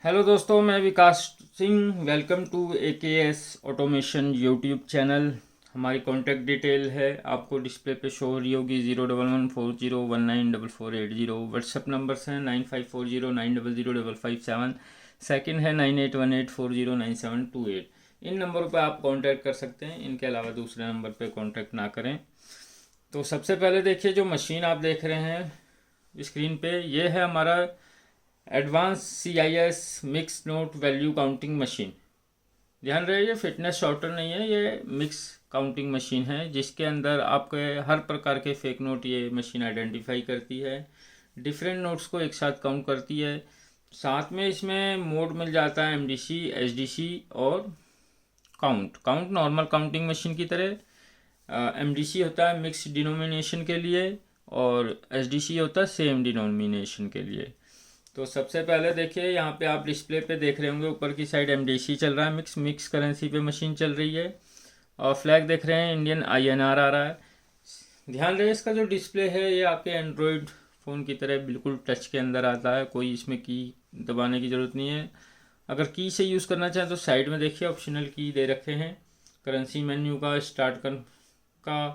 Hello दोस्तों, मैं Vikas Singh. Welcome to AKS automation YouTube channel. हमारी कॉन्टैक्ट डिटेल है आपको डिस्प्ले पे शो हो रही होगी। 01140194480। व्हाट्सएप नंबर्स हैं 9540900557। सेकंड है 9818409728। इन नंबरों पे आप कांटेक्ट कर सकते हैं। इनके अलावा दूसरे नंबर पे कांटेक्ट ना करें। तो सबसे पहले देखिए, जो मशीन आप देख रहे हैं स्क्रीन पे, ये है हमारा advance CIS mix note value counting machine. ध्यान रहे, ये फिटनेस शॉर्टर नहीं है, ये मिक्स काउंटिंग मशीन है जिसके अंदर आपके हर प्रकार के फेक नोट ये मशीन आइडेंटिफाई करती है। डिफरेंट नोट्स को एक साथ काउंट करती है। साथ में इसमें मोड मिल जाता है MDC, SDC और काउंट नॉर्मल काउंटिंग मशीन की तरह। MDC होता है मिक्स डिनोमिनेशन के लिए और SDC होता है सेम डिनोमिनेशन के लिए। तो सबसे पहले देखिए, यहाँ पे आप डिस्प्ले पे देख रहे होंगे ऊपर की साइड MDC चल रहा है, मिक्स करेंसी पे मशीन चल रही है। और फ्लैग देख रहे हैं, इंडियन INR आ रहा है। ध्यान रहे, इसका जो डिस्प्ले है ये आपके एंड्रॉयड फ़ोन की तरह बिल्कुल टच के अंदर आता है, कोई इसमें की दबाने की ज़रूरत नहीं है। अगर की से यूज़ करना चाहें तो साइड में देखिए ऑप्शनल की दे रखे हैं, करेंसी मेन्यू का, स्टार्ट का,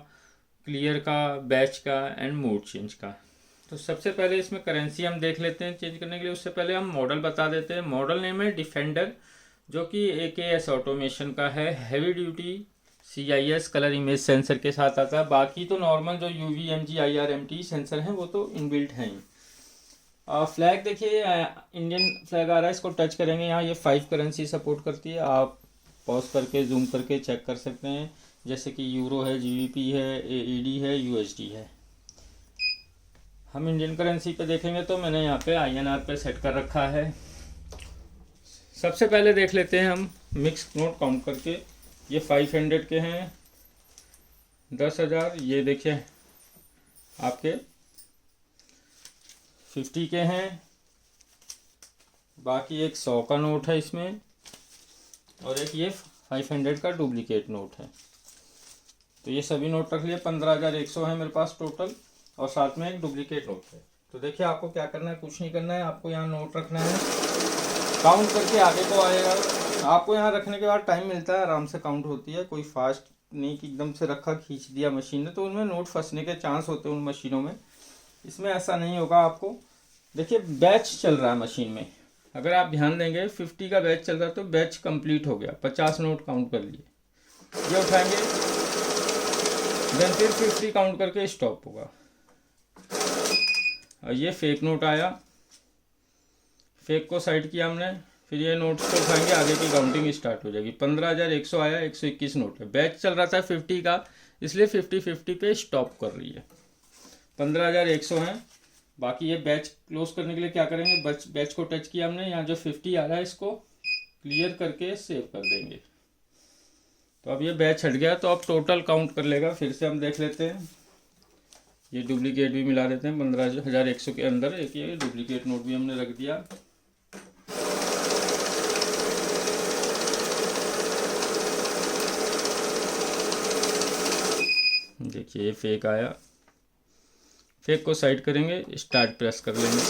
क्लियर का, बैच का एंड मोड चेंज का। तो सबसे पहले इसमें करेंसी हम देख लेते हैं चेंज करने के लिए। उससे पहले हम मॉडल बता देते हैं। मॉडल नेम है डिफेंडर, जो कि AKS ऑटोमेशन का है। Heavy duty CIS colour image sensor के साथ आता है। बाकी तो नॉर्मल जो UV MG IR MT sensor हैं वो तो इनबिल्ट हैं ही। फ्लैग देखिए, इंडियन फ्लैग आ रहा है, इसको टच करेंगे यहाँ ये 5 करेंसी सपोर्ट करती है। आप पॉज करके जूम करके चेक कर सकते हैं, जैसे कि यूरो है, GBP है, AED है, USD है। हम इंडियन करेंसी पे देखेंगे तो मैंने यहाँ पे INR पे सेट कर रखा है। सबसे पहले देख लेते हैं हम मिक्स नोट काउंट करके। ये 500 के हैं, 10,000। ये देखिए आपके 50 के हैं। बाकी एक 100 का नोट है इसमें, और एक ये 500 का डुप्लीकेट नोट है। तो ये सभी नोट रख लिए। 15,100 है मेरे पास टोटल, और साथ में एक डुप्लीकेट नोट है। तो देखिए, आपको क्या करना है, कुछ नहीं करना है, आपको यहाँ नोट रखना है, काउंट करके आगे को आएगा। आपको यहाँ रखने के बाद टाइम मिलता है, आराम से काउंट होती है, कोई फास्ट नहीं कि एकदम से रखा खींच दिया मशीन ने, तो उनमें नोट फंसने के चांस होते हैं उन मशीनों में। इसमें ऐसा नहीं होगा आपको। देखिए, बैच चल रहा है मशीन में, अगर आप ध्यान देंगे 50 का बैच चल रहा है तो बैच कंप्लीट हो गया, 50 नोट काउंट कर लिए। ये उठाएंगे, देन फिर 50 काउंट करके स्टॉप होगा। और ये फेक नोट आया, फेक को साइड किया हमने, फिर ये नोट्स को उठाएंगे, आगे की काउंटिंग स्टार्ट हो जाएगी। 15,100 आया, 121 नोट है। बैच चल रहा था 50 का, इसलिए 50-50 पे स्टॉप कर रही है। 15,100 है। बाकी ये बैच क्लोज करने के लिए क्या करेंगे, बैच को टच किया हमने, यहाँ जो 50 आ रहा है इसको क्लियर करके सेव कर देंगे। तो अब ये बैच हट गया, तो अब टोटल काउंट कर लेगा। फिर से हम देख लेते हैं, ये डुप्लीकेट भी मिला देते हैं। 15,100 के अंदर एक ये डुप्लीकेट नोट भी हमने रख दिया। देखिए, ये फेक आया, फेक को साइड करेंगे, स्टार्ट प्रेस कर लेंगे।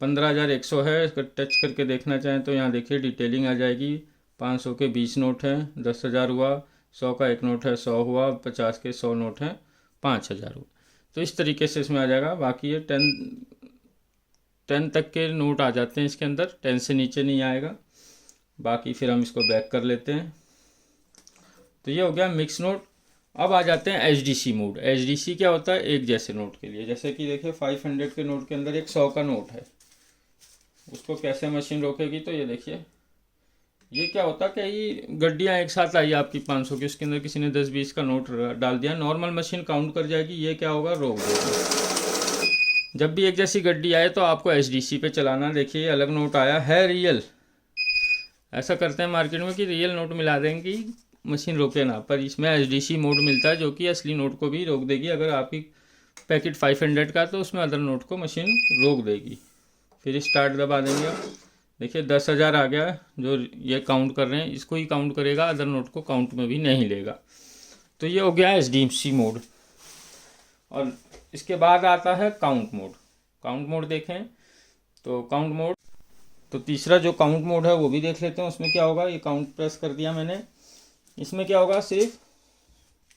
15,100 है। इसको टच करके देखना चाहें तो यहाँ देखिए डिटेलिंग आ जाएगी। 500 के 20 नोट हैं, 10,000 हुआ। 100 का एक नोट है, 100 हुआ। 50 के 100 नोट हैं, 5,000 हुआ। तो इस तरीके से इसमें आ जाएगा। बाकी ये 10 तक के नोट आ जाते हैं इसके अंदर, 10 से नीचे नहीं आएगा। बाकी फिर हम इसको बैक कर लेते हैं। तो ये हो गया मिक्स नोट। अब आ जाते हैं SDC मोड। SDC क्या होता है, एक जैसे नोट के लिए। जैसे कि देखिए 500 के नोट के अंदर एक 100 का नोट है, उसको कैसे मशीन रोकेगी, तो ये देखिए, ये क्या होता है कि गड्डियाँ एक साथ आई आपकी 500 की, उसके अंदर किसी ने 10-20 का नोट डाल दिया, नॉर्मल मशीन काउंट कर जाएगी। ये क्या होगा, रोक देगी। जब भी एक जैसी गड्डी आए तो आपको SDC पे चलाना। देखिए, अलग नोट आया है रियल। ऐसा करते हैं मार्केट में कि रियल नोट मिला देंगे, मशीन रोके ना, पर इसमें SDC मोड मिलता है जो कि असली नोट को भी रोक देगी। अगर आपकी पैकेट 500 का तो उसमें अदर नोट को मशीन रोक देगी। फिर स्टार्ट दबा देंगे। देखिए 10,000 आ गया, जो ये काउंट कर रहे हैं इसको ही काउंट करेगा, अदर नोट को काउंट में भी नहीं लेगा। तो ये हो गया SDC मोड। और इसके बाद आता है काउंट मोड। काउंट मोड देखें तो काउंट मोड तो तीसरा जो काउंट मोड है वो भी देख लेते हैं। उसमें क्या होगा, ये काउंट प्रेस कर दिया मैंने, इसमें क्या होगा, सिर्फ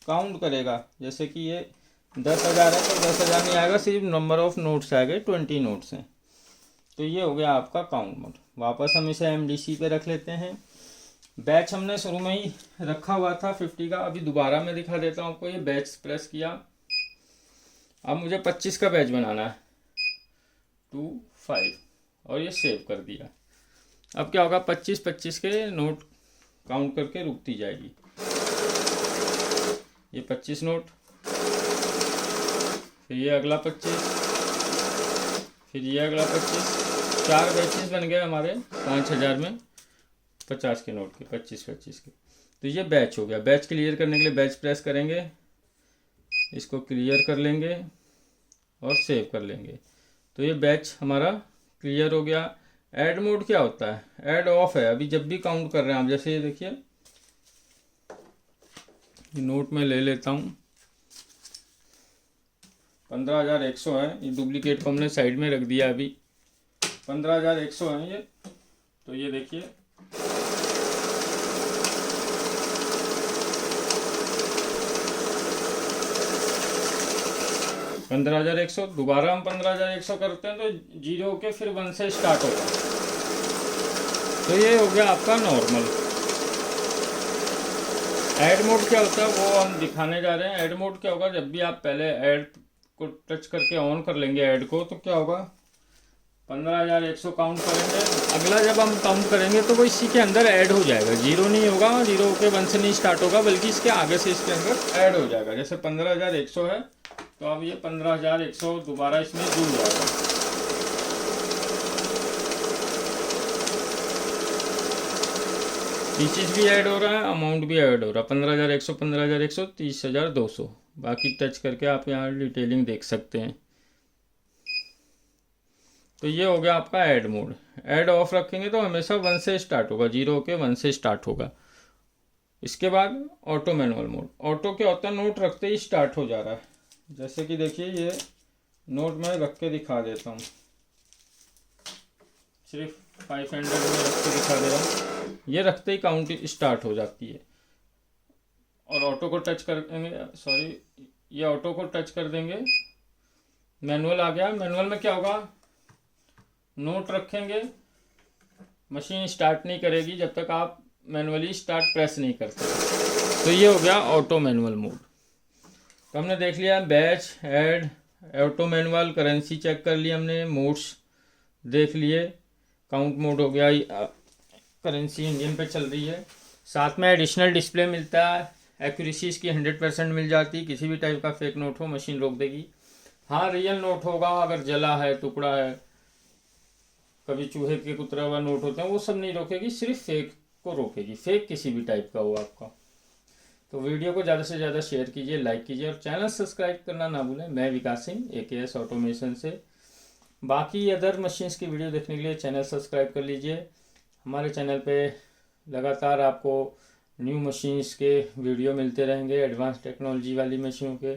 काउंट करेगा। जैसे कि ये 10,000 है तो 10,000 नहीं आएगा, सिर्फ नंबर ऑफ नोट्स आएंगे, 20 नोट्स हैं। तो ये हो गया आपका काउंट मोड। वापस हम इसे MDC पे रख लेते हैं। बैच हमने शुरू में ही रखा हुआ था 50 का, अभी दोबारा मैं दिखा देता हूँ आपको। ये बैच प्रेस किया, अब मुझे 25 का बैच बनाना है, 2 5, और ये सेव कर दिया। अब क्या होगा, 25 के नोट काउंट करके रुकती जाएगी। ये 25 नोट, फिर ये अगला 25, फिर ये अगला 25, 4 बैचेस बन गए हमारे 5,000 में 50 के नोट के, 25 के। तो ये बैच हो गया। बैच क्लियर करने के लिए बैच प्रेस करेंगे, इसको क्लियर कर लेंगे और सेव कर लेंगे। तो ये बैच हमारा क्लियर हो गया। ऐड मोड क्या होता है, ऐड ऑफ है। अभी जब भी काउंट कर रहे हैं आप, जैसे ये देखिए नोट में ले लेता हूँ, 15,100 है। ये डुप्लीकेट को हमने साइड में रख दिया, अभी 15,100 है ये। तो ये देखिए 15,100। दोबारा हम 15,100 करते हैं तो 0 के फिर 1 से स्टार्ट होगा। तो ये हो गया आपका नॉर्मल। ऐड मोड क्या होता है वो हम दिखाने जा रहे हैं। ऐड मोड क्या होगा, जब भी आप पहले ऐड को टच करके ऑन कर लेंगे ऐड को, तो क्या होगा, 15,100 काउंट करेंगे। अगला जब हम काउंट करेंगे तो वो इसी के अंदर ऐड हो जाएगा, 0 नहीं होगा, 0 के 1 से नहीं स्टार्ट होगा, बल्कि इसके आगे से इसके अंदर ऐड हो जाएगा। जैसे 15,100 है तो अब ये 15,100 दोबारा इसमें जुड़ जाएगा। पीसेस भी ऐड हो रहा है, अमाउंट भी ऐड हो रहा है, 15,100, 15,100, 30,200। बाकी टच करके आप यहाँ डिटेलिंग देख सकते हैं। तो ये हो गया आपका ऐड मोड। ऐड ऑफ रखेंगे तो हमेशा 1 से स्टार्ट होगा, 0 के 1 से स्टार्ट होगा। इसके बाद ऑटो मैनुअल मोड। ऑटो क्या होता है, नोट रखते ही स्टार्ट हो जा रहा है। जैसे कि देखिए ये नोट में रख के दिखा देता हूँ, सिर्फ 500 में रख के दिखा दे रहा हूँ। ये रखते ही काउंट स्टार्ट हो जाती है। और ऑटो को टच कर देंगे, सॉरी, ये ऑटो को टच कर देंगे, मैनुअल आ गया। मैनुअल में क्या होगा, नोट रखेंगे, मशीन स्टार्ट नहीं करेगी जब तक आप मैनुअली स्टार्ट प्रेस नहीं करते। तो ये हो गया ऑटो मैनुअल मोड। तो हमने देख लिया batch, add, auto manual, currency check कर ली हमने, मोड्स देख लिए, काउंट मोड हो गया, करेंसी इंडियन पे चल रही है। साथ में एडिशनल डिस्प्ले मिलता है, एक्यूरेसी इसकी 100% मिल जाती है। किसी भी टाइप का फेक नोट हो मशीन रोक देगी। हाँ, रियल नोट होगा, अगर जला है, टुकड़ा है, कभी चूहे के कुतरा हुआ नोट होते हैं, वो सब नहीं रोकेगी, सिर्फ फेक को रोकेगी। फेक किसी भी टाइप का हो आपका। तो वीडियो को ज़्यादा से ज़्यादा शेयर कीजिए, लाइक कीजिए और चैनल सब्सक्राइब करना ना भूलें। मैं विकास सिंह, AKS ऑटोमेशन से। बाकी अदर मशीन्स की वीडियो देखने के लिए चैनल सब्सक्राइब कर लीजिए। हमारे चैनल पे लगातार आपको न्यू मशीन्स के वीडियो मिलते रहेंगे, एडवांस टेक्नोलॉजी वाली मशीनों के।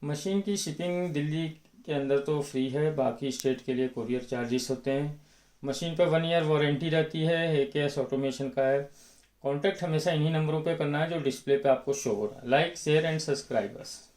मशीन की शिपिंग दिल्ली के अंदर तो फ्री है, बाकी स्टेट के लिए कोरियर चार्जेस होते हैं। मशीन पर 1 ईयर वारंटी रहती है, AKS ऑटोमेशन का है। कॉन्टैक्ट हमेशा इन्हीं नंबरों पे करना है जो डिस्प्ले पे आपको शो हो रहा है। लाइक, शेयर एंड सब्सक्राइब बस।